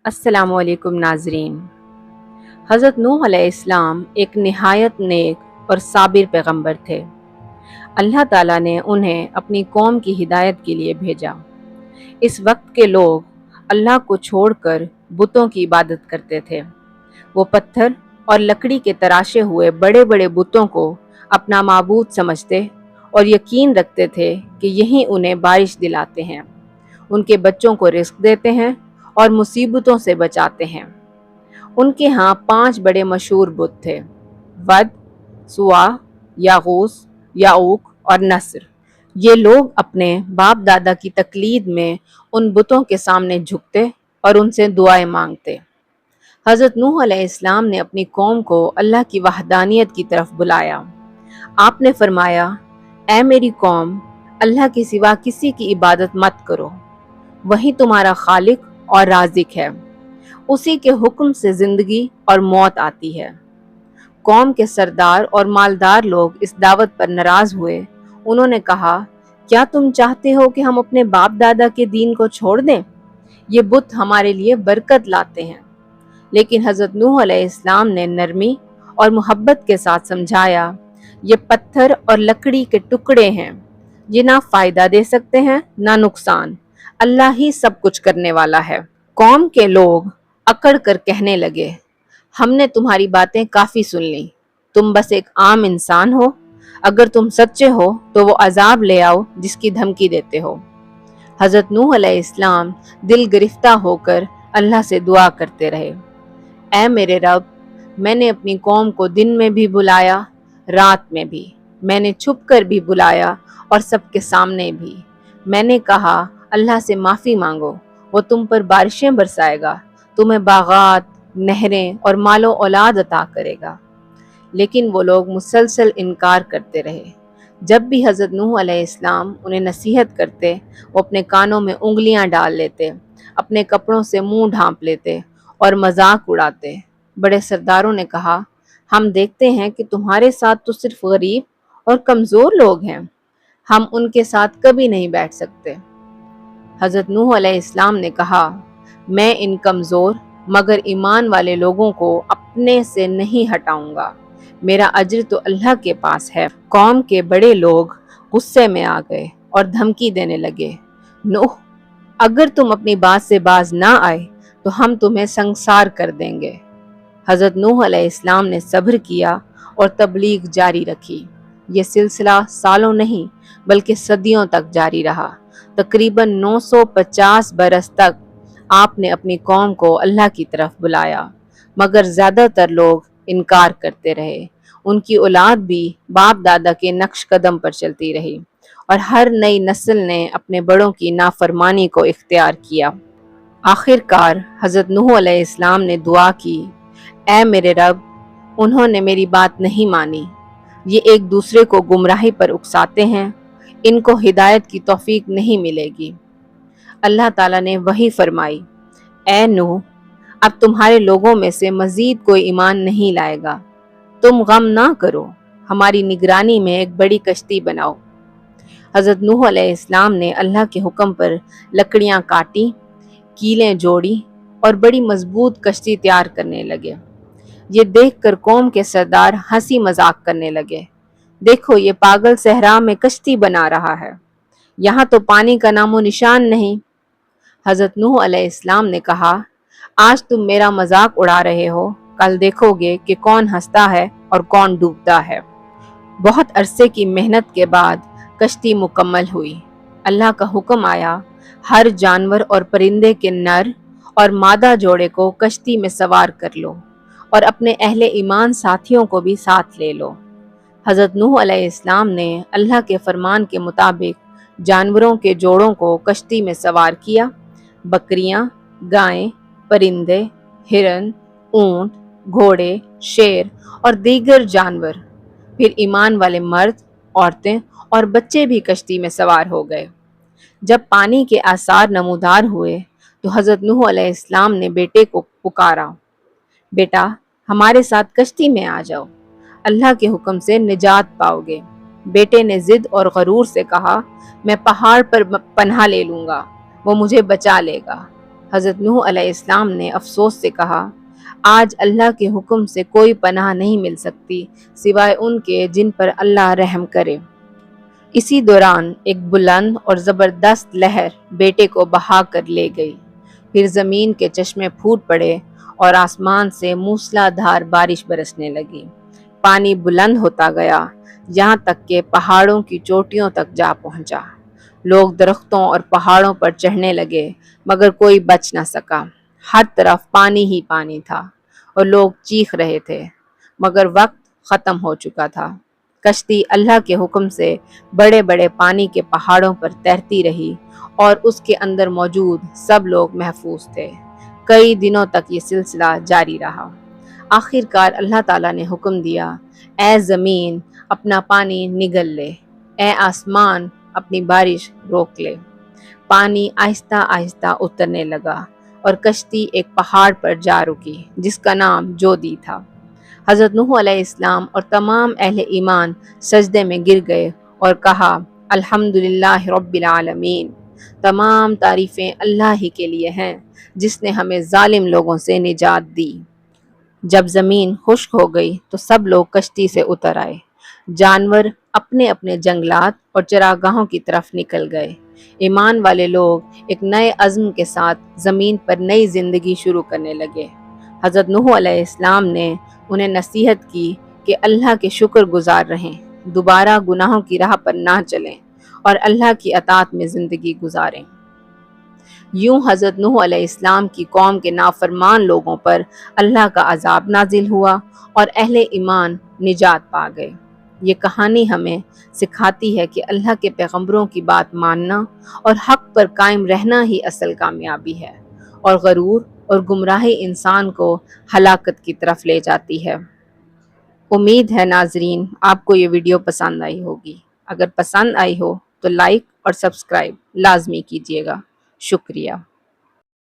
अस्सलामु अलैकुम नाजरीन। हज़रत नूह अलैहिस्सलाम एक निहायत नेक और साबिर पैगंबर थे। अल्लाह ताला ने उन्हें अपनी कौम की हिदायत के लिए भेजा। इस वक्त के लोग अल्लाह को छोड़कर बुतों की इबादत करते थे। वो पत्थर और लकड़ी के तराशे हुए बड़े बड़े बुतों को अपना माबूद समझते और यकीन रखते थे कि यही उन्हें बारिश दिलाते हैं, उनके बच्चों को रिस्क देते हैं और मुसीबतों से बचाते हैं। उनके यहाँ 5 बड़े मशहूर बुत थे: वद, सुआ, यागूस, याऊक और नस्र। ये लोग अपने बाप दादा की तकलीद में उन बुतों के सामने झुकते और उनसे दुआएं मांगते। हज़रत नूह अलैहिस्सलाम ने अपनी कौम को अल्लाह की वहदानियत की तरफ बुलाया। आपने फरमाया, ऐ मेरी कौम, अल्लाह के सिवा किसी की इबादत मत करो, वही तुम्हारा खालिक और राज़िक है, उसी के हुक्म से जिंदगी और मौत आती है। कौम के सरदार और मालदार लोग इस दावत पर नाराज हुए। उन्होंने कहा, क्या तुम चाहते हो कि हम अपने बाप दादा के दीन को छोड़ दें? ये बुत हमारे लिए बरकत लाते हैं। लेकिन हज़रत नूह अलैहिस्सलाम ने नरमी और मोहब्बत के साथ समझाया, ये पत्थर और लकड़ी के टुकड़े हैं, ये ना फायदा दे सकते हैं ना नुकसान, अल्लाह ही सब कुछ करने वाला है। कौम के लोग अकड़ कर कहने लगे, हमने तुम्हारी बातें काफ़ी सुन ली, तुम बस एक आम इंसान हो, अगर तुम सच्चे हो तो वो अजाब ले आओ जिसकी धमकी देते हो। हज़रत नूह अलैहिस्सलाम दिल गिरफ्ता होकर अल्लाह से दुआ करते रहे, ऐ मेरे रब, मैंने अपनी कौम को दिन में भी बुलाया, रात में भी, मैंने छुप कर भी बुलाया और सबके सामने भी। मैंने कहा, अल्लाह से माफ़ी मांगो, वो तुम पर बारिशें बरसाएगा, तुम्हें बागात, नहरें और मालो औलाद अता करेगा। लेकिन वो लोग मुसलसल इनकार करते रहे। जब भी हज़रत नूह अलैहिस्सलाम उन्हें नसीहत करते, वो अपने कानों में उंगलियां डाल लेते, अपने कपड़ों से मुंह ढांप लेते और मजाक उड़ाते। बड़े सरदारों ने कहा, हम देखते हैं कि तुम्हारे साथ तो सिर्फ गरीब और कमज़ोर लोग हैं, हम उनके साथ कभी नहीं बैठ सकते। हज़रत नूह अलैहिस्सलाम ने कहा, मैं इन कमज़ोर मगर ईमान वाले लोगों को अपने से नहीं हटाऊंगा, मेरा अज्र तो अल्लाह के पास है। कौम के बड़े लोग गुस्से में आ गए और धमकी देने लगे, नूह, अगर तुम अपनी बात से बाज ना आए तो हम तुम्हें संसार कर देंगे। हज़रत नूह अलैहिस्सलाम ने सब्र किया और तबलीग जारी रखी। ये सिलसिला सालों नहीं बल्कि सदियों तक जारी रहा। तकरीबन 950 बरस तक आपने अपनी कौम को अल्लाह की तरफ बुलाया, मगर ज़्यादातर लोग इनकार करते रहे। उनकी औलाद भी बाप दादा के नक्श कदम पर चलती रही और हर नई नस्ल ने अपने बड़ों की नाफरमानी को इख्तियार किया। आखिरकार हज़रत नूह अलैहिस्सलाम ने दुआ की, ऐ मेरे रब, उन्होंने मेरी बात नहीं मानी, ये एक दूसरे को गुमराही पर उकसाते हैं, इनको हिदायत की तौफीक नहीं मिलेगी। अल्लाह ताला ने वही फरमाई, ऐ नूह, अब तुम्हारे लोगों में से मजीद कोई ईमान नहीं लाएगा, तुम गम ना करो, हमारी निगरानी में एक बड़ी कश्ती बनाओ। हज़रत नूह अलैहिस्सलाम ने अल्लाह के हुक्म पर लकड़ियाँ काटी, कीलें जोड़ी और बड़ी मजबूत कश्ती तैयार करने लगे। ये देखकर कौम के सरदार हंसी मजाक करने लगे, देखो ये पागल सहरा में कश्ती बना रहा है, यहाँ तो पानी का नामो निशान नहीं। हज़रत नूह अलैहिस्सलाम ने कहा, आज तुम मेरा मजाक उड़ा रहे हो, कल देखोगे कि कौन हंसता है और कौन डूबता है। बहुत अरसे की मेहनत के बाद कश्ती मुकम्मल हुई। अल्लाह का हुक्म आया, हर जानवर और परिंदे के नर और मादा जोड़े को कश्ती में सवार कर लो और अपने अहले ईमान साथियों को भी साथ ले लो। हज़रत नूह अलैहिस्सलाम ने अल्लाह के फरमान के मुताबिक जानवरों के जोड़ों को कश्ती में सवार किया। बकरियां, गायें, परिंदे, हिरन, ऊंट, घोड़े, शेर और दीगर जानवर, फिर ईमान वाले मर्द, औरतें और बच्चे भी कश्ती में सवार हो गए। जब पानी के आसार नमूदार हुए तो हज़रत नूह अलैहिस्सलाम ने बेटे को पुकारा, बेटा, हमारे साथ कश्ती में आ जाओ, अल्लाह के हुक्म से निजात पाओगे। बेटे ने जिद और गरूर से कहा, मैं पहाड़ पर पनाह ले लूंगा, वो मुझे बचा लेगा। حضرت نوح علیہ السلام نے افسوس سے کہا، آج اللہ کے حکم سے کوئی پناہ نہیں مل سکتی سوائے ان کے جن پر اللہ رحم کرے۔ اسی دوران ایک بلند اور زبردست لہر بیٹے کو بہا کر لے گئی۔ پھر زمین کے چشمے پھوٹ پڑے اور آسمان سے موسلا دھار بارش برسنے لگی۔ پانی بلند ہوتا گیا یہاں تک کہ پہاڑوں کی چوٹیوں تک جا پہنچا۔ لوگ درختوں اور پہاڑوں پر چڑھنے لگے مگر کوئی بچ نہ سکا۔ ہر طرف پانی ہی پانی تھا اور لوگ چیخ رہے تھے مگر وقت ختم ہو چکا تھا۔ کشتی اللہ کے حکم سے بڑے بڑے پانی کے پہاڑوں پر تیرتی رہی اور اس کے اندر موجود سب لوگ محفوظ تھے۔ کئی دنوں تک یہ سلسلہ جاری رہا۔ آخر کار اللہ تعالیٰ نے حکم دیا، اے زمین اپنا پانی نگل لے، اے آسمان اپنی بارش روک لے۔ پانی آہستہ آہستہ اترنے لگا اور کشتی ایک پہاڑ پر جا رکی جس کا نام جودی تھا۔ حضرت نوح علیہ السلام اور تمام اہل ایمان سجدے میں گر گئے اور کہا، الحمدللہ رب العالمین، تمام تعریفیں اللہ ہی کے لیے ہیں جس نے ہمیں ظالم لوگوں سے نجات دی۔ جب زمین خشک ہو گئی تو سب لوگ کشتی سے اتر آئے۔ جانور اپنے اپنے جنگلات اور چراگاہوں کی طرف نکل گئے۔ ایمان والے لوگ ایک نئے عزم کے ساتھ زمین پر نئی زندگی شروع کرنے لگے۔ حضرت نوح علیہ السلام نے انہیں نصیحت کی کہ اللہ کے شکر گزار رہیں، دوبارہ گناہوں کی راہ پر نہ چلیں اور اللہ کی اطاعت میں زندگی گزاریں۔ یوں حضرت نوح علیہ السلام کی قوم کے نافرمان لوگوں پر اللہ کا عذاب نازل ہوا اور اہل ایمان نجات پا گئے۔ یہ کہانی ہمیں سکھاتی ہے کہ اللہ کے پیغمبروں کی بات ماننا اور حق پر قائم رہنا ہی اصل کامیابی ہے، اور غرور اور گمراہی انسان کو ہلاکت کی طرف لے جاتی ہے۔ امید ہے ناظرین آپ کو یہ ویڈیو پسند آئی ہوگی۔ اگر پسند آئی ہو تو لائک اور سبسکرائب لازمی کیجیے گا۔ شکریہ۔